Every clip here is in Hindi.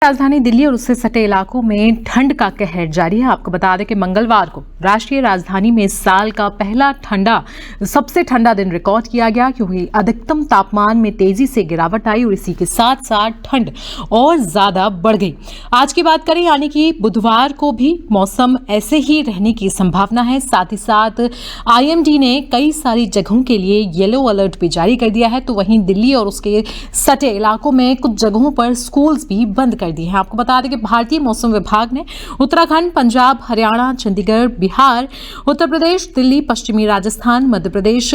राजधानी दिल्ली और उससे सटे इलाकों में ठंड का कहर जारी है। आपको बता दें कि मंगलवार को राष्ट्रीय राजधानी में साल का पहला सबसे ठंडा दिन रिकॉर्ड किया गया, क्योंकि अधिकतम तापमान में तेजी से गिरावट आई और इसी के साथ साथ ठंड और ज्यादा बढ़ गई। आज की बात करें यानी कि बुधवार को भी मौसम ऐसे ही रहने की संभावना है। साथ ही साथ IMD ने कई सारी जगहों के लिए येलो अलर्ट भी जारी कर दिया है, तो वहीं दिल्ली और उसके सटे इलाकों में कुछ जगहों पर स्कूल्स भी बंद कर दी है। आपको बता दें कि भारतीय मौसम विभाग ने उत्तराखंड, पंजाब, हरियाणा, चंडीगढ़, बिहार, उत्तर प्रदेश, दिल्ली, पश्चिमी राजस्थान, मध्य प्रदेश,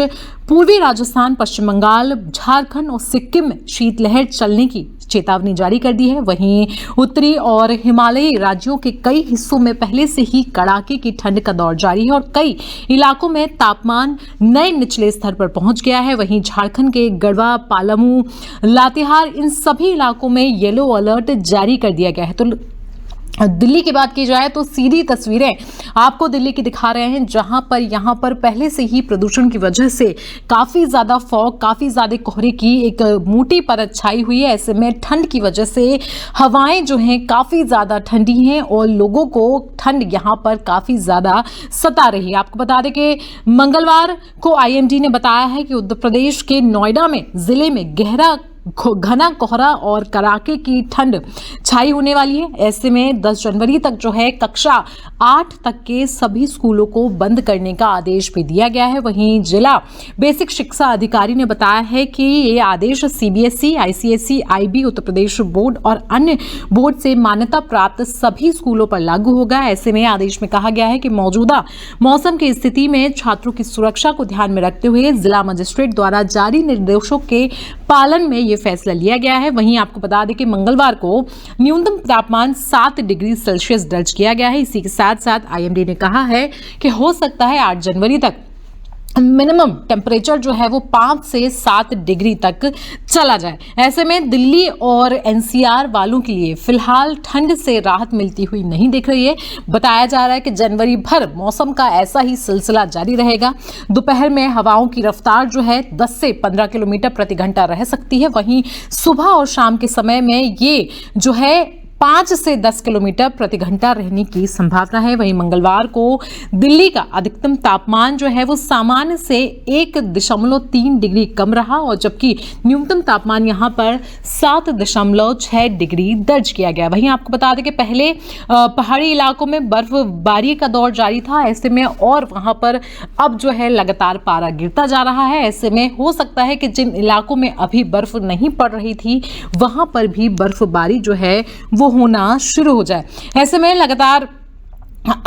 पूर्वी राजस्थान, पश्चिम बंगाल, झारखंड और सिक्किम में शीतलहर चलने की चेतावनी जारी कर दी है। वहीं उत्तरी और हिमालयी राज्यों के कई हिस्सों में पहले से ही कड़ाके की ठंड का दौर जारी है और कई इलाकों में तापमान नए निचले स्तर पर पहुंच गया है। वहीं झारखंड के गढ़वा, पालामू, लातेहार, इन सभी इलाकों में येलो अलर्ट जारी कर दिया गया है। तो दिल्ली की बात की जाए तो सीधी तस्वीरें आपको दिल्ली की दिखा रहे हैं, जहां पर यहां पर पहले से ही प्रदूषण की वजह से काफी ज्यादा फॉग, काफी ज्यादा कोहरे की एक मोटी परत छाई हुई है। ऐसे में ठंड की वजह से हवाएं जो हैं काफी ज्यादा ठंडी हैं और लोगों को ठंड यहां पर काफी ज्यादा सता रही है। आपको बता दें कि मंगलवार को IMD ने बताया है कि उत्तर प्रदेश के नोएडा में जिले में घना कोहरा और कड़ाके की ठंड छाई होने वाली है। ऐसे में 10 जनवरी तक जो है कक्षा 8 तक के सभी स्कूलों को बंद करने का आदेश भी दिया गया है। वहीं जिला बेसिक शिक्षा अधिकारी ने बताया है कि ये आदेश CBSE, ICSE, IB, Uttar Pradesh board और अन्य बोर्ड से मान्यता प्राप्त सभी स्कूलों पर लागू होगा। ऐसे में आदेश में कहा गया है कि मौजूदा मौसम की स्थिति में छात्रों की सुरक्षा को ध्यान में रखते हुए जिला मजिस्ट्रेट द्वारा जारी निर्देशों के पालन में फैसला लिया गया है। वहीं आपको बता दें कि मंगलवार को न्यूनतम तापमान 7 डिग्री सेल्सियस दर्ज किया गया है। इसी के साथ साथ IMD ने कहा है कि हो सकता है 8 जनवरी तक मिनिमम टेम्परेचर जो है वो 5 से 7 डिग्री तक चला जाए। ऐसे में दिल्ली और NCR वालों के लिए फिलहाल ठंड से राहत मिलती हुई नहीं दिख रही है। बताया जा रहा है कि जनवरी भर मौसम का ऐसा ही सिलसिला जारी रहेगा। दोपहर में हवाओं की रफ्तार जो है 10 से 15 किलोमीटर प्रति घंटा रह सकती है। वहीं सुबह और शाम के समय में ये जो है 5 से 10 किलोमीटर प्रति घंटा रहने की संभावना है। वहीं मंगलवार को दिल्ली का अधिकतम तापमान जो है वो सामान्य से 1.3 डिग्री कम रहा और जबकि न्यूनतम तापमान यहां पर 7.6 डिग्री दर्ज किया गया। वहीं आपको बता दें कि पहले पहाड़ी इलाकों में बर्फबारी का दौर जारी था, ऐसे में और वहां पर अब जो है लगातार पारा गिरता जा रहा है। ऐसे में हो सकता है कि जिन इलाकों में अभी बर्फ नहीं पड़ रही थी वहां पर भी बर्फबारी जो है वो होना शुरू हो जाए। ऐसे में लगातार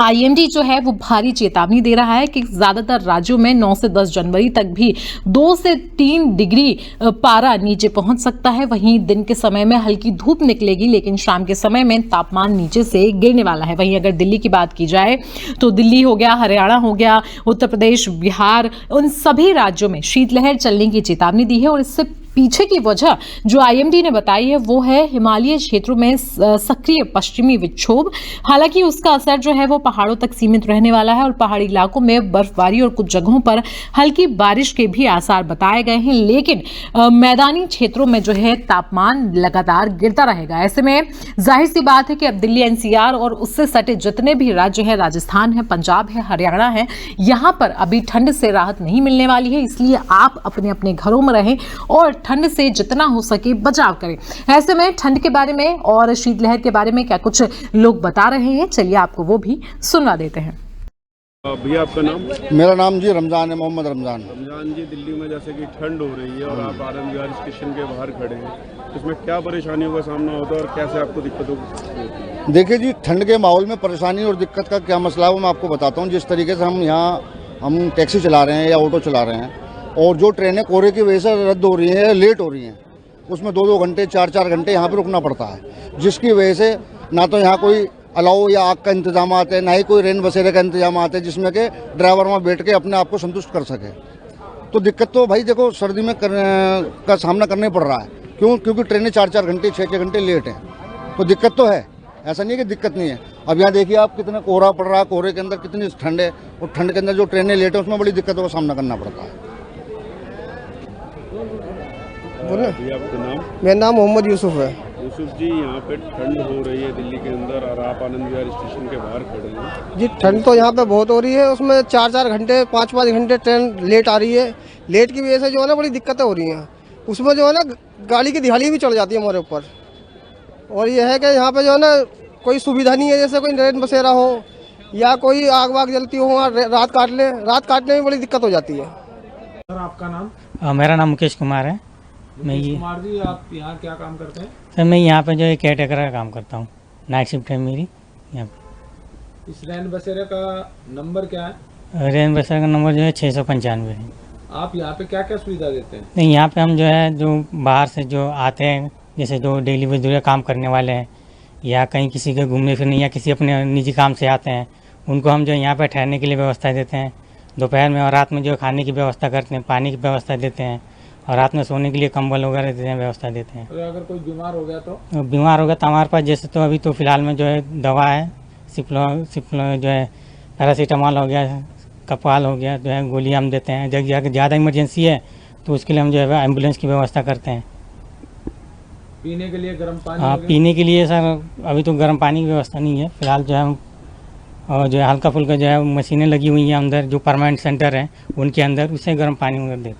IMD जो है वो भारी चेतावनी दे रहा है कि ज्यादातर राज्यों में 9 से 10 जनवरी तक भी 2 से 3 डिग्री पारा नीचे पहुंच सकता है। वहीं दिन के समय में हल्की धूप निकलेगी, लेकिन शाम के समय में तापमान नीचे से गिरने वाला है। वहीं अगर दिल्ली की बात की जाए तो दिल्ली हो गया, हरियाणा हो गया, उत्तर प्रदेश, बिहार, उन सभी राज्यों में शीतलहर चलने की चेतावनी दी है और इससे पीछे की वजह जो IMD ने बताई है वो है हिमालयी क्षेत्रों में सक्रिय पश्चिमी विक्षोभ। हालांकि उसका असर जो है वो पहाड़ों तक सीमित रहने वाला है और पहाड़ी इलाकों में बर्फबारी और कुछ जगहों पर हल्की बारिश के भी आसार बताए गए हैं, लेकिन मैदानी क्षेत्रों में जो है तापमान लगातार गिरता रहेगा। ऐसे में जाहिर सी बात है कि अब दिल्ली, NCR और उससे सटे जितने भी राज्य हैं, राजस्थान है, पंजाब है, हरियाणा है, यहाँ पर अभी ठंड से राहत नहीं मिलने वाली है। इसलिए आप अपने अपने घरों में रहें और ठंड से जितना हो सके बचाव करें। ऐसे में ठंड के बारे में और शीतलहर के बारे में क्या कुछ लोग बता रहे हैं, चलिए आपको वो भी सुनवा देते हैं। भैया आपका नाम? मेरा नाम जी रमजान है, मोहम्मद रमजान। रमजान जी, दिल्ली में जैसे कि ठंड हो रही है और आप आनंद विहार स्टेशन के बाहर खड़े हैं, इसमें क्या परेशानियों का सामना होता है और कैसे आपको दिक्कत होगी? देखिए जी, ठंड के माहौल में परेशानी और दिक्कत का क्या मसला है वो मैं आपको बताता हूँ। जिस तरीके से हम टैक्सी चला रहे हैं या ऑटो चला रहे हैं और जो ट्रेनें कोहरे की वजह से रद्द हो रही हैं, लेट हो रही हैं, उसमें 2-2 घंटे, 4-4 घंटे यहाँ पे रुकना पड़ता है, जिसकी वजह से ना तो यहाँ कोई अलाव या आग का इंतजाम आते हैं, ना ही कोई रेन बसेरे का इंतजाम आते हैं जिसमें कि ड्राइवर वहाँ बैठ के अपने आप को संतुष्ट कर सके। तो दिक्कत तो भाई देखो सर्दी में का सामना करना पड़ रहा है। क्योंकि ट्रेनें 4-4 घंटे, 6-6 घंटे लेट हैं, तो दिक्कत तो है, ऐसा नहीं है कि दिक्कत नहीं है। अब यहाँ देखिए आप कितना कोहरा पड़ रहा है, कोहरे के अंदर कितनी ठंड है और ठंड के अंदर जो ट्रेनें लेट हैं उसमें बड़ी दिक्कतों का सामना करना पड़ता है। आपका नाम? मेरा नाम मोहम्मद यूसुफ है। यूसुफ जी, यहाँ पे ठंड हो रही है दिल्ली के अंदर और आप आनंद विहार स्टेशन के बाहर खड़े हैं। जी ठंड तो यहाँ पे बहुत हो रही है, उसमें 4-4 घंटे 5-5 घंटे ट्रेन लेट आ रही है। लेट की वजह से जो है ना बड़ी दिक्कतें हो रही हैं। उसमें जो है ना गाड़ी की दिहाड़ी भी चढ़ जाती है हमारे ऊपर। और ये है कि यहाँ पे जो है ना कोई सुविधा नहीं है, जैसे कोई रेन बसेरा हो या कोई आग वाग जलती हो, वहाँ रात काट ले, रात काटने में बड़ी दिक्कत हो जाती है। सर आपका नाम? मेरा नाम मुकेश कुमार है। मैं मुकेश ये कुमार जी, आप यहाँ क्या काम करते हैं? सर मैं यहाँ पे जो है केयर टेकर का काम करता हूँ। नाइट शिफ्ट है मेरी यहाँ पे। इस रैन बसेरे का नंबर क्या है? रेन बसेरा का नंबर जो है 695 है। आप यहाँ पे क्या क्या सुविधा देते हैं? नहीं, यहाँ पे हम जो है जो बाहर से जो आते हैं, जैसे जो डेली मजदूरी काम करने वाले हैं या कहीं किसी के घूमने फिरने या किसी अपने निजी काम से आते हैं, उनको हम जो यहाँ पे ठहरने के लिए व्यवस्था देते हैं। दोपहर में और रात में जो खाने की व्यवस्था करते हैं, पानी की व्यवस्था देते हैं और रात में सोने के लिए कंबल वगैरह देते हैं, व्यवस्था देते हैं। और अगर कोई बीमार हो गया तो? बीमार होगा तो हमारे पास जैसे तो अभी तो फिलहाल में जो है दवा है, सिप्लो जो है पैरासीटामॉल हो गया, कपाल हो गया, जो है गोली हम देते हैं। जब ज़्यादा इमरजेंसी है तो उसके लिए हम जो है एम्बुलेंस की व्यवस्था करते हैं। पीने के लिए गर्म पानी? हाँ, पीने के लिए सर अभी तो गर्म पानी की व्यवस्था नहीं है फिलहाल। जो है हम और जो है हल्का फुल्का जो है मशीनें लगी हुई हैं अंदर, जो परमानेंट सेंटर है उनके अंदर, उससे गर्म पानी वगैरह देते हैं।